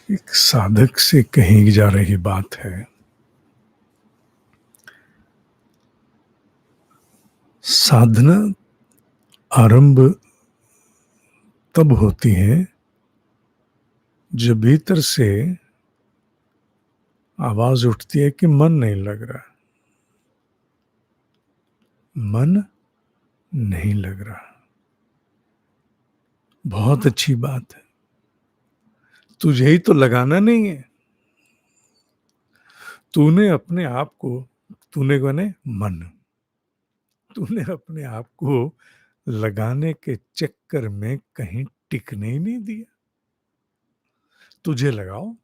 एक साधक से कही जा रही बात है। साधना आरंभ तब होती है जब भीतर से आवाज उठती है कि मन नहीं लग रहा, मन नहीं लग रहा। बहुत अच्छी बात है, तुझे ही तो लगाना नहीं है। तूने अपने आप को, तूने बने मन, तूने अपने आप को लगाने के चक्कर में कहीं टिकने ही नहीं दिया। तुझे लगाओ,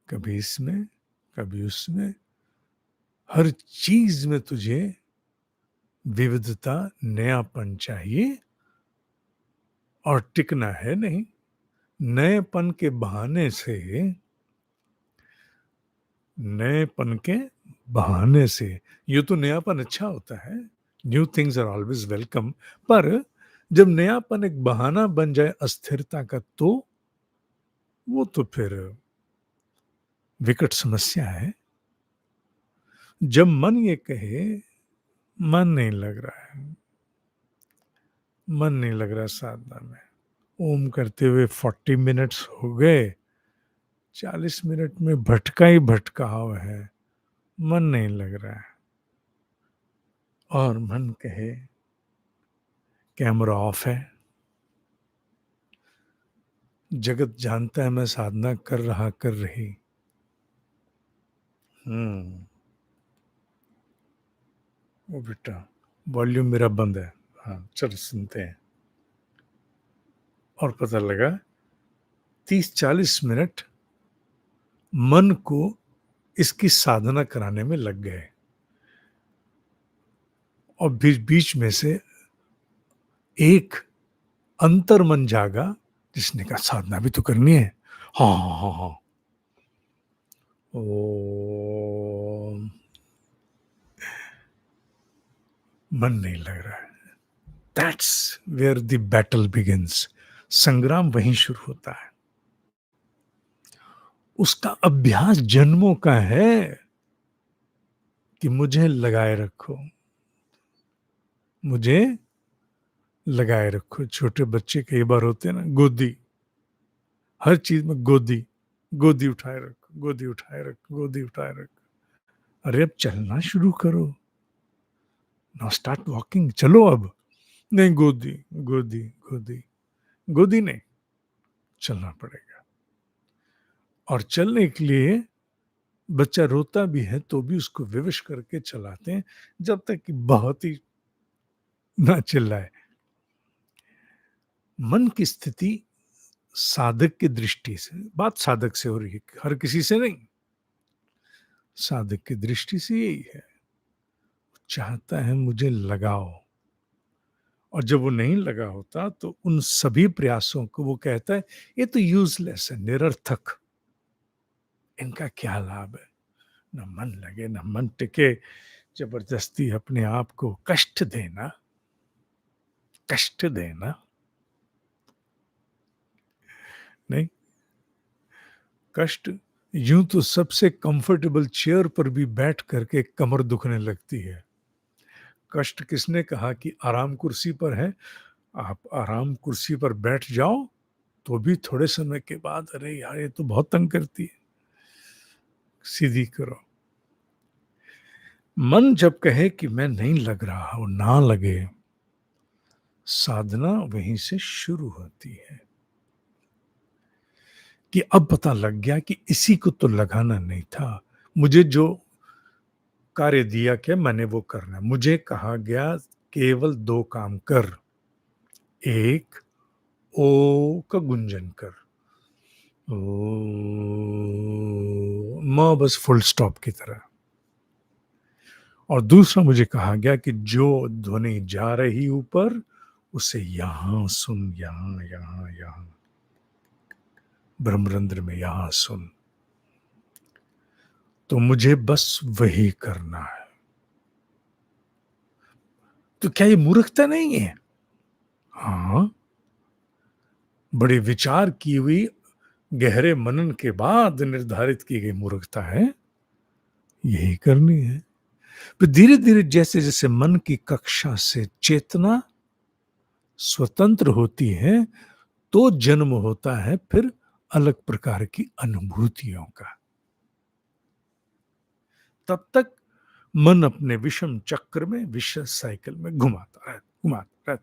कभी इसमें कभी उसमें, हर चीज में तुझे विविधता, नयापन चाहिए और टिकना है नहीं। नएपन के बहाने से, नएपन के बहाने से, ये तो नयापन अच्छा होता है, new things are always welcome, पर जब नयापन एक बहाना बन जाए अस्थिरता का, तो वो तो फिर विकट समस्या है। जब मन ये कहे मन नहीं लग रहा है, मन नहीं लग रहा साधना में, ओम करते हुए 40 मिनट्स हो गए, 40 मिनट में भटका ही भटकाव है, मन नहीं लग रहा है, और मन कहे कैमरा ऑफ है, जगत जानता है मैं साधना कर रहा कर रही। वो बेटा वॉल्यूम मेरा बंद है, हाँ चलो सुनते हैं। और पता लगा 30-40 मिनट मन को इसकी साधना कराने में लग गए, और बीच बीच में से एक अंतर मन जागा जिसने कहा साधना भी तो करनी है। हाँ हाँ हाँ हाँ, ओ मन नहीं लग रहा है। That's where the battle begins. संग्राम वहीं शुरू होता है। उसका अभ्यास जन्मों का है कि मुझे लगाए रखो, मुझे लगाए रखो। छोटे बच्चे कई बार होते हैं ना, गोदी, हर चीज में गोदी, गोदी उठाए रखो, गोदी उठाए रखो, गोदी उठाए रखो। अरे अब चलना शुरू करो, नाउ स्टार्ट वॉकिंग, चलो अब। नहीं, गोदी गोदी गोदी, गोदी नहीं, चलना पड़ेगा। और चलने के लिए बच्चा रोता भी है तो भी उसको विवश करके चलाते हैं, जब तक कि बहुत ही ना चिल्लाए। मन की स्थिति साधक की दृष्टि से, बात साधक से हो रही है, हर किसी से नहीं, साधक की दृष्टि से यही है, चाहता है मुझे लगाओ, और जब वो नहीं लगा होता तो उन सभी प्रयासों को वो कहता है ये तो यूजलेस है, निरर्थक, इनका क्या लाभ है। न मन लगे न मन टिके, जबरदस्ती अपने आप को कष्ट देना, कष्ट देना नहीं। कष्ट, यूं तो सबसे कंफर्टेबल चेयर पर भी बैठ करके कमर दुखने लगती है। कष्ट किसने कहा कि आराम कुर्सी पर है? आप आराम कुर्सी पर बैठ जाओ तो भी थोड़े समय के बाद अरे यार ये तो बहुत तंग करती है, सीधी करो। मन जब कहे कि मैं नहीं लग रहा हूं, ना लगे, साधना वहीं से शुरू होती है कि अब पता लग गया कि इसी को तो लगाना नहीं था। मुझे जो कार्य दिया कि मैंने वो करना है। मुझे कहा गया केवल 2 काम कर। एक, ओ का गुंजन कर, ओ, म बस फुल स्टॉप की तरह। और दूसरा मुझे कहा गया कि जो ध्वनि जा रही ऊपर उसे यहां सुन, यहां यहां यहां, ब्रह्मरंध्र में यहां सुन। तो मुझे बस वही करना है। तो क्या ये मूर्खता नहीं है? हाँ, बड़े विचार की हुई, गहरे मनन के बाद निर्धारित की गई मूर्खता है, यही करनी है। फिर धीरे धीरे जैसे जैसे मन की कक्षा से चेतना स्वतंत्र होती है, तो जन्म होता है फिर अलग प्रकार की अनुभूतियों का। तब तक मन अपने विषम चक्र में, विषय साइकिल में घुमाता रहता,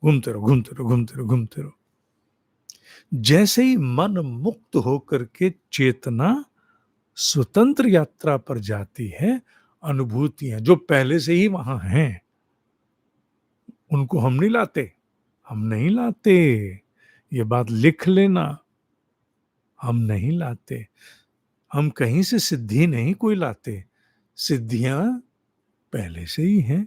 घूमते रहो, घूमते रहो, घूमते रहो, घूमते रहो। जैसे ही मन मुक्त होकर के चेतना स्वतंत्र यात्रा पर जाती है, अनुभूतियां जो पहले से ही वहां हैं, उनको हम नहीं लाते, हम नहीं लाते। ये बात लिख लेना, हम नहीं लाते। हम कहीं से सिद्धि नहीं कोई लाते, सिद्धियां पहले से ही हैं,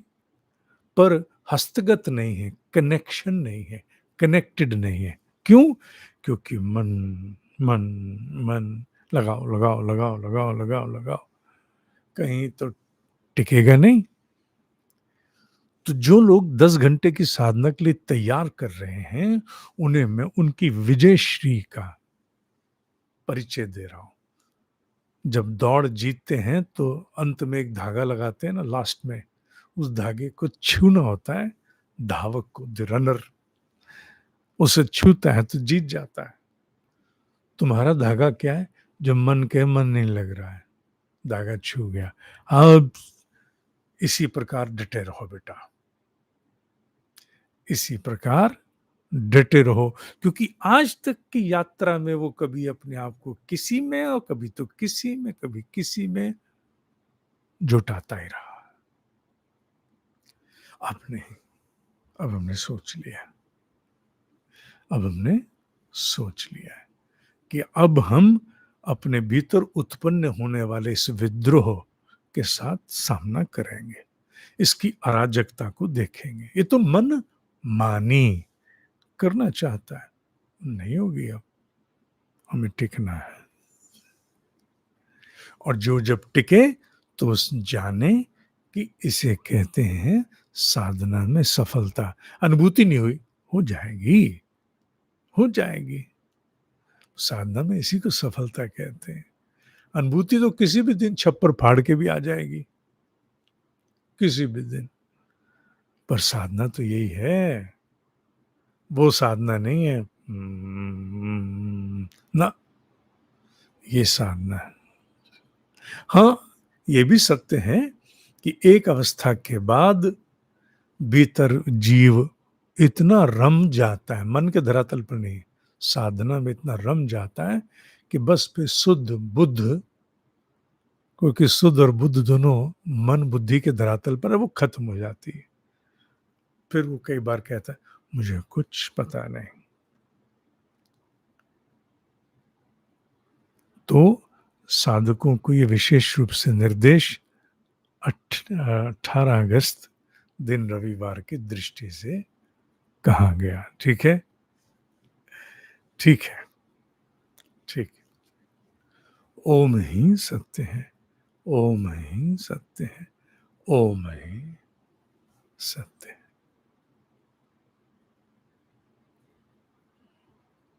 पर हस्तगत नहीं है, कनेक्शन नहीं है, कनेक्टेड नहीं है। क्यों? क्योंकि मन मन मन लगाओ लगाओ लगाओ लगाओ लगाओ लगाओ, कहीं तो टिकेगा नहीं। तो जो लोग 10 घंटे की साधना के लिए तैयार कर रहे हैं, उन्हें मैं उनकी विजय श्री का परिचय दे रहा हूं। जब दौड़ जीतते हैं तो अंत में एक धागा लगाते हैं ना, लास्ट में, उस धागे को छूना होता है धावक को, द रनर। उसे छूता है तो जीत जाता है। तुम्हारा धागा क्या है? जो मन के मन नहीं लग रहा है, धागा छू गया। अब इसी प्रकार डटे रहो बेटा, इसी प्रकार डटे रहो, क्योंकि आज तक की यात्रा में वो कभी अपने आप को किसी में और कभी तो किसी में, कभी किसी में जुटाता ही रहा। अब नहीं, अब हमने सोच लिया, अब हमने सोच लिया है कि अब हम अपने भीतर उत्पन्न होने वाले इस विद्रोह के साथ सामना करेंगे, इसकी अराजकता को देखेंगे। ये तो मन मानी करना चाहता है, नहीं होगी। अब हमें टिकना है, और जो जब टिके तो उस जाने कि इसे कहते हैं साधना में सफलता। अनुभूति नहीं हुई, हो जाएगी, हो जाएगी। साधना में इसी को सफलता कहते हैं। अनुभूति तो किसी भी दिन छप्पर फाड़ के भी आ जाएगी, किसी भी दिन। पर साधना तो यही है, वो साधना नहीं है ना, ये साधना है। हाँ, ये भी सत्य है कि एक अवस्था के बाद भीतर जीव इतना रम जाता है, मन के धरातल पर नहीं, साधना में इतना रम जाता है कि बस फिर शुद्ध बुद्ध, क्योंकि शुद्ध और बुद्ध दोनों मन बुद्धि के धरातल पर है, वो खत्म हो जाती है। फिर वो कई बार कहता है मुझे कुछ पता नहीं। तो साधकों को ये विशेष रूप से निर्देश 18 अगस्त दिन रविवार की दृष्टि से कहा गया। ठीक है, ठीक है, ठीक। ओम ही सत्य है, ओम ही सत्य है, ओम ही सत्य है।